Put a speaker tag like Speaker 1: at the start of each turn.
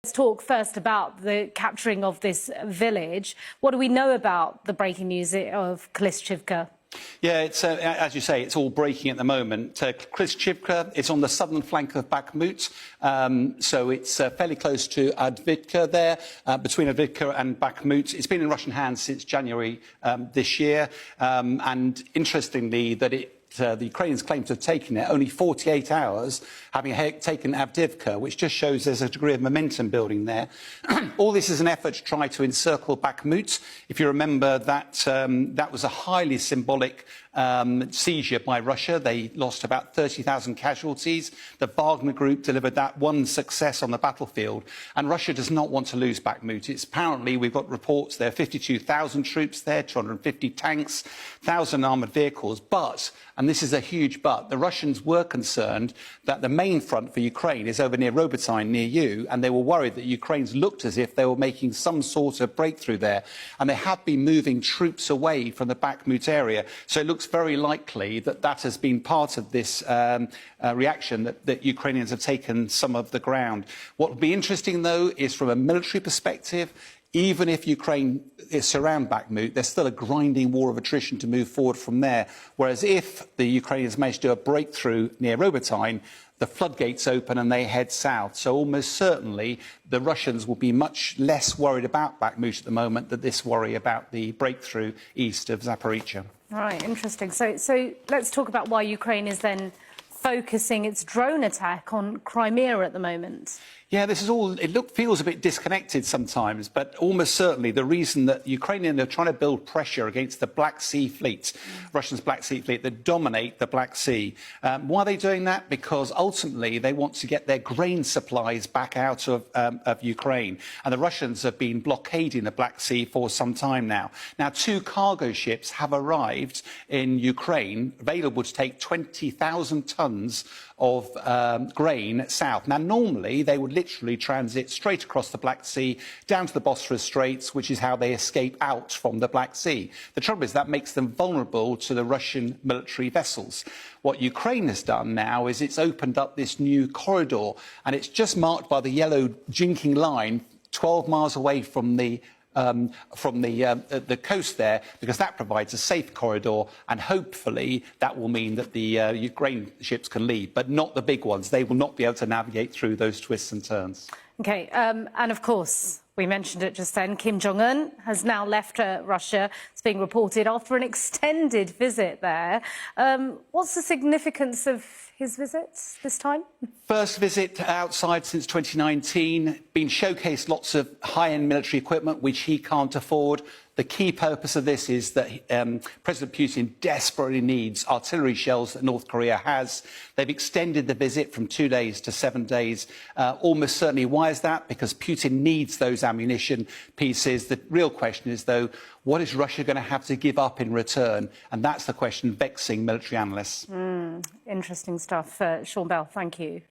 Speaker 1: Let's talk first about the capturing of this village. What do we know about the breaking news of Klishchivka?
Speaker 2: Yeah, it's as you say, it's all breaking at the moment. Klishchivka, it's on the southern flank of Bakhmut, so it's fairly close to Avdiivka there, between Avdiivka and Bakhmut. It's been in Russian hands since January this year, and interestingly, the Ukrainians claim to have taken it only 48 hours, having taken Avdiivka, which just shows there's a degree of momentum building there. All this is an effort to try to encircle Bakhmut. If you remember, that was a highly symbolic seizure by Russia. They lost about 30,000 casualties. The Wagner Group delivered that one success on the battlefield. And Russia does not want to lose Bakhmut. It's apparently, we've got reports there, 52,000 troops there, 250 tanks, 1,000 armoured vehicles. But, and this is a huge but, the Russians were concerned that the main front for Ukraine is over near Robotyne, near you, and they were worried that Ukraine's looked as if they were making some sort of breakthrough there. And they have been moving troops away from the Bakhmut area. So it looks very likely that that has been part of this reaction, that Ukrainians have taken some of the ground. What will be interesting, though, is from a military perspective, even if Ukraine is surround Bakhmut, there's still a grinding war of attrition to move forward from there. Whereas if the Ukrainians manage to do a breakthrough near Robotyne, the floodgates open and they head south. So almost certainly the Russians will be much less worried about Bakhmut at the moment than this worry about the breakthrough east of Zaporizhzhia.
Speaker 1: Right, interesting. So let's talk about why Ukraine is then focusing its drone attack on Crimea at the moment.
Speaker 2: Yeah, this is all, feels a bit disconnected sometimes, but almost certainly the reason that Ukrainians are trying to build pressure against the Black Sea fleet, Russia's Black Sea fleet, that dominate the Black Sea. Why are they doing that? Because ultimately they want to get their grain supplies back out of Ukraine. And the Russians have been blockading the Black Sea for some time now. Now, 2 cargo ships have arrived in Ukraine, available to take 20,000 tons of grain south. Now, normally they would literally transit straight across the Black Sea down to the Bosphorus Straits, which is how they escape out from the Black Sea. The trouble is that makes them vulnerable to the Russian military vessels. What Ukraine has done now is it's opened up this new corridor, and it's just marked by the yellow jinking line 12 miles away from the coast there, because that provides a safe corridor, and hopefully that will mean that the Ukraine ships can leave, but not the big ones. They will not be able to navigate through those twists and turns.
Speaker 1: OK, and of course, we mentioned it just then, Kim Jong-un has now left Russia. It's being reported after an extended visit there. What's the significance of his visits this time?
Speaker 2: First visit outside since 2019, been showcased lots of high-end military equipment which he can't afford. The key purpose of this is that President Putin desperately needs artillery shells that North Korea has. They've extended the visit from 2 days to 7 days. Almost certainly, why is that? Because Putin needs those ammunition pieces. The real question is, though, what is Russia going to have to give up in return? And that's the question vexing military analysts.
Speaker 1: Interesting stuff. Sean Bell, thank you.